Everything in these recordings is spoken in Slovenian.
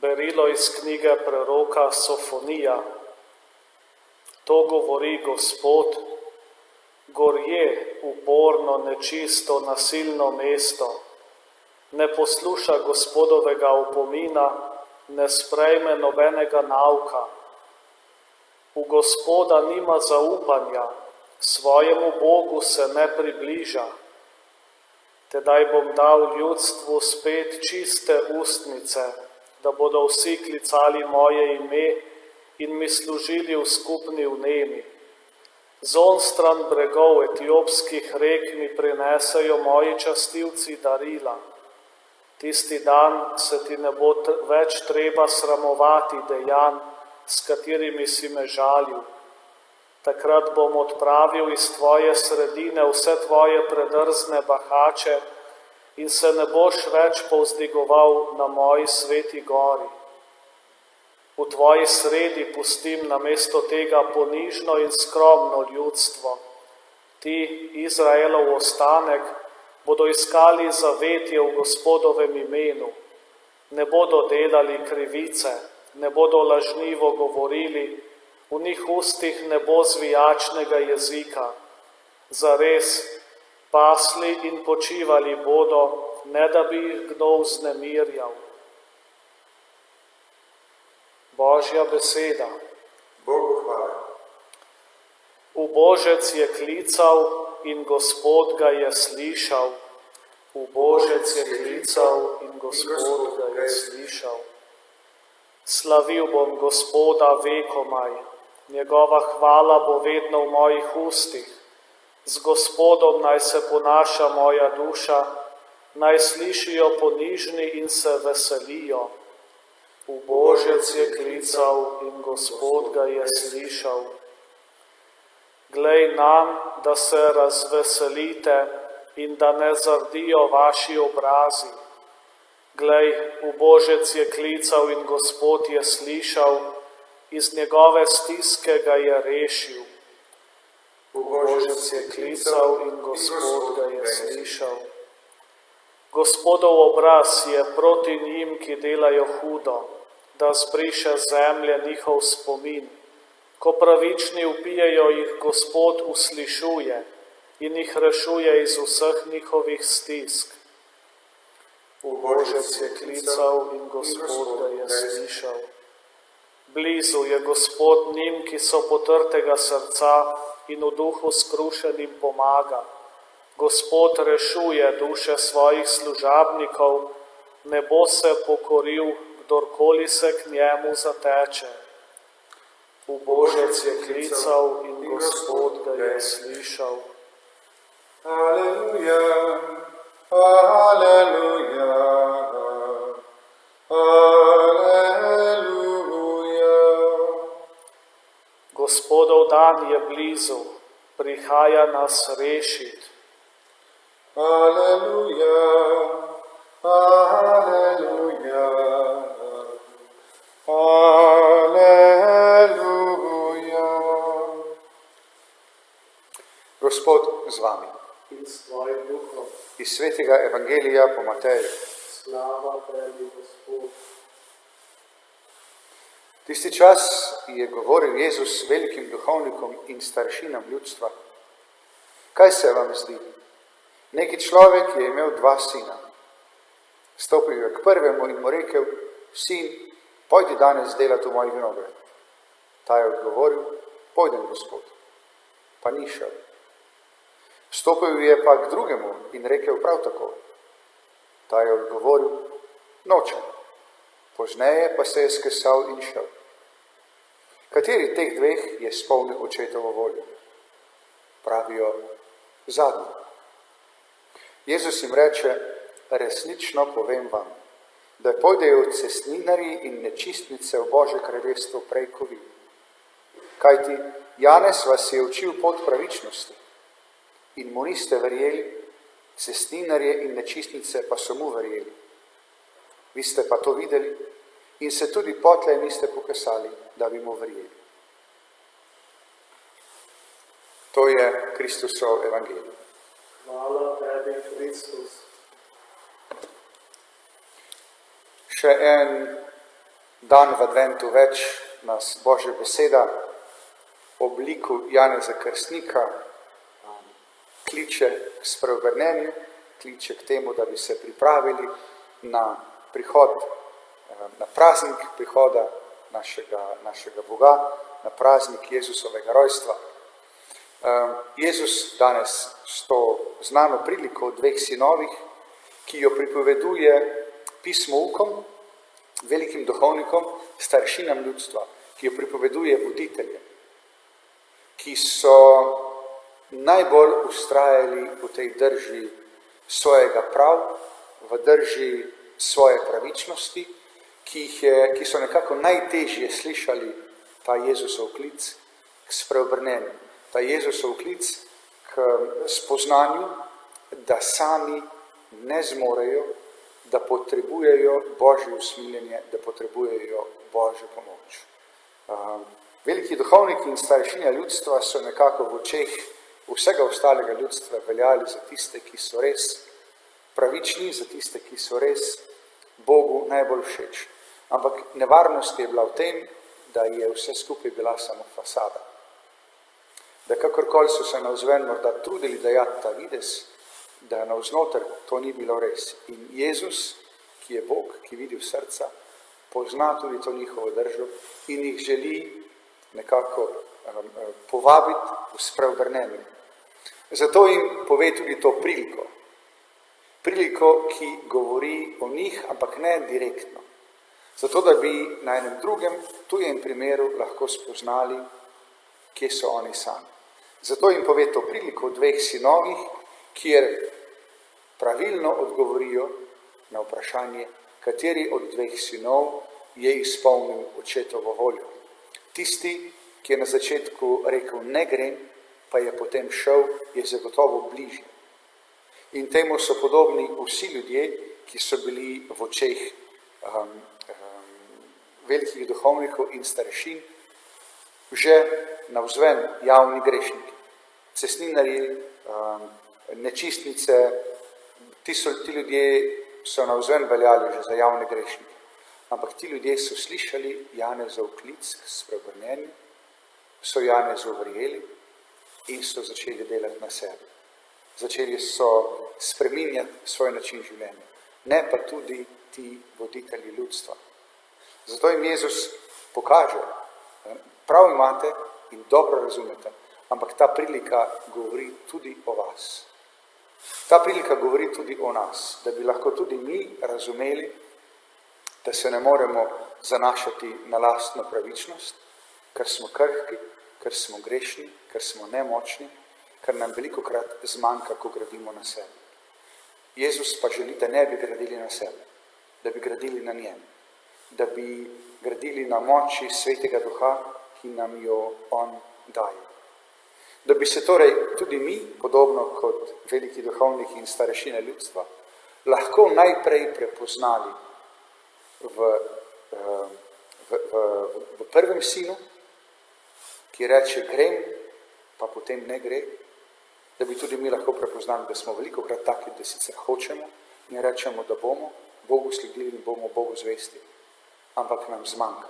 Berilo iz knjige preroka Sofonija. To govori Gospod, gorje uporno, nečisto, nasilno mesto, ne posluša Gospodovega opomina, ne sprejme nobenega nauka. V Gospoda nima zaupanja, svojemu Bogu se ne približa. Tedaj bom dal ljudstvu spet čiste ustnice, da bodo vsi klicali moje ime in mi služili v skupni vnemi. Z onstran bregov etiopskih rek mi prinesejo moji častilci darila. Tisti dan se ti ne bo več treba sramovati dejanj, s katerimi si me žalil. Takrat bom odpravil iz tvoje sredine vse tvoje predrzne bahače in se ne boš več povzdigoval na moji sveti gori. V tvoji sredi pustim namesto tega ponižno in skromno ljudstvo. Ti, Izraelov ostanek, bodo iskali zavetje v Gospodovem imenu. Ne bodo delali krivice, ne bodo lažnivo govorili, v njih ustih ne bo zvijačnega jezika. Zares, pasli in počivali bodo, ne da bi jih kdo vznemirjal. Božja beseda. Bogu hvala. V Božec je klical in Gospod ga je slišal. V Božec je klical in Gospod ga je slišal. Slavil bom Gospoda vekomaj, njegova hvala bo vedno v mojih ustih. Z Gospodom naj se ponaša moja duša, naj slišijo ponižni in se veselijo. V Božec je klical in Gospod ga je slišal. Glej nam, da se razveselite in da ne zardijo vaši obrazi. Glej, v Božec je klical in Gospod je slišal, iz njegove stiske ga je rešil. V Božec je klical in Gospod ga je slišal. Gospodov obraz je proti njim, ki delajo hudo, da zbriše zemlje njihov spomin. Ko pravični vpijejo, jih Gospod uslišuje in jih rešuje iz vseh njihovih stisk. V Božec je klical in Gospod ga je slišal. Blizu je Gospod njim, ki so potrtega srca in v duhu skrušenim pomaga. Gospod rešuje duše svojih služabnikov, ne bo se pokoril, kdorkoli se k njemu zateče. V Božec je klical in Gospod ga je slišal. Aleluja, aleluja, aleluja. Gospodov dan je blizu, prihaja nas rešit. Aleluja, aleluja, aleluja. Gospod z vami. In s tvojim duhom. Iz svetega evangelija po Mateju. Slava tebi, Gospod. Tisti čas je govoril Jezus velikim duhovnikom in staršinam ljudstva. Kaj se vam zdi? Neki človek je imel 2 sina. Stopil je k prvemu in mu rekel: sin, pojdi danes delati v moj vinograd. Ta je odgovoril: pojdem, Gospod. Pa ni šel. Stopil je pa k drugemu in rekel prav tako. Ta je odgovoril: nočem. Pozneje pa se je skesal in šel. Kateri teh 2 je spolnil očetovo voljo? Pravijo: zadnji. Jezus jim reče: resnično povem vam, da pojdejo cestninarji in nečistnice v Božje kraljestvo prej kot vi. Kajti Janez vas je učil pot pravičnosti in mu niste verjeli, cestninarje in nečistnice pa so mu verjeli. Vi ste pa to videli in se tudi potlej niste pokasali, da bi mu verjeli. To je Kristusov evangelij. Hvala tebi, Kristus. Še en dan v adventu več nas Božja beseda v obliku Janeza Krstnika kliče k spreobrnenju, kliče k temu, da bi se pripravili na prihod, na praznik prihoda našega Boga, na praznik Jezusovega rojstva. Jezus danes s to znano priliko o dveh sinovih, ki jo pripoveduje pismoukom, velikim duhovnikom, staršinam ljudstva, ki jo pripoveduje voditeljem, ki so najbolj ustrajali v tej drži svojega prav, v drži svoje pravičnosti, ki so nekako najtežje slišali ta Jezusov klic k spreobrnenju, ta Jezusov klic k spoznanju, da sami ne zmorejo, da potrebujejo Božje usmiljenje, da potrebujejo Božjo pomoč. Veliki duhovniki in starešinja ljudstva so nekako v očeh vsega ostalega ljudstva veljali za tiste, ki so res pravični, za tiste, ki so res Bogu najbolj všeč. Ampak nevarnost je bila v tem, da je vse skupaj bila samo fasada. Da kakorkoli so se navzven morda trudili dajati ta videz, da navznoter to ni bilo res. In Jezus, ki je Bog, ki vidi v srca, pozna tudi to njihovo držo in jih želi nekako povabiti v spreobrnenje. Zato jim pove tudi to priliko. Priliko, ki govori o njih, ampak ne direktno. Zato, da bi na enem drugem, tujem primeru lahko spoznali, kje so oni sami. Zato jim pove to priliko o dveh sinovih, kjer pravilno odgovorijo na vprašanje, kateri od dveh sinov je izpolnil očetovo voljo. Tisti, ki je na začetku rekel ne grem, pa je potem šel, je zagotovo bližje. In temu so podobni vsi ljudje, ki so bili v očeh velikih duhovnikov in starešin, že navzven javni grešniki, cestninarji, nečistnice, ti ljudje so navzven veljali že za javne grešnike. Ampak ti ljudje so slišali Janezov klic k spreobrnenju, so Janezu verjeli in so začeli delati na sebi. Začeli so spreminjati svoj način življenja, ne pa tudi ti voditelji ljudstva. Zato jim Jezus pokaže, prav imate in dobro razumete, ampak ta prilika govori tudi o vas. Ta prilika govori tudi o nas, da bi lahko tudi mi razumeli, da se ne moremo zanašati na lastno pravičnost, ker smo krhki, ker smo grešni, ker smo nemočni, ker nam velikokrat zmanjka, ko gradimo na sebi. Jezus pa želi, da ne bi gradili na sebi, da bi gradili na njem, da bi gradili na moči Svetega Duha, ki nam jo on daje. Da bi se torej tudi mi, podobno kot veliki duhovniki in starešine ljudstva, lahko najprej prepoznali v prvem sinu, ki reče grem, pa potem ne gre, da bi tudi mi lahko prepoznali, da smo velikokrat taki, da sicer hočemo in rečemo, da bomo Bogu sledili in bomo Bogu zvesti, ampak nam zmanjka.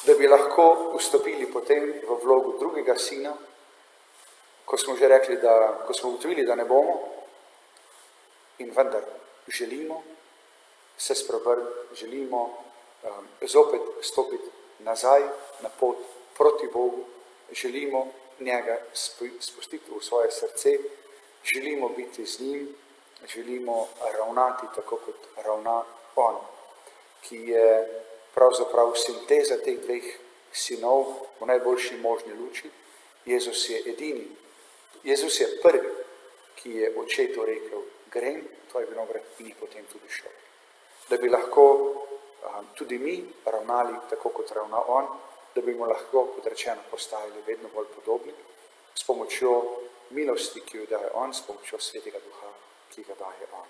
Da bi lahko vstopili potem v vlogo drugega sina, ko smo že rekli, ko smo ugotovili, da ne bomo, in vendar želimo se spreobrniti, želimo zopet stopiti nazaj na pot proti Bogu, želimo njega spustiti v svoje srce, želimo biti z njim, želimo ravnati tako, kot ravna on, ki je pravzaprav sinteza teh dveh sinov v najboljši možni luči. Jezus je edini, Jezus je prvi, ki je očetu rekel grem, to je vinograd in je potem tudi šel. Da bi lahko tudi mi ravnali tako, kot ravna on, da bi mu lahko, kot rečeno, postajali vedno bolj podobni, s pomočjo milosti, ki jo daje on, s pomočjo Svetega Duha, ki ga daje on.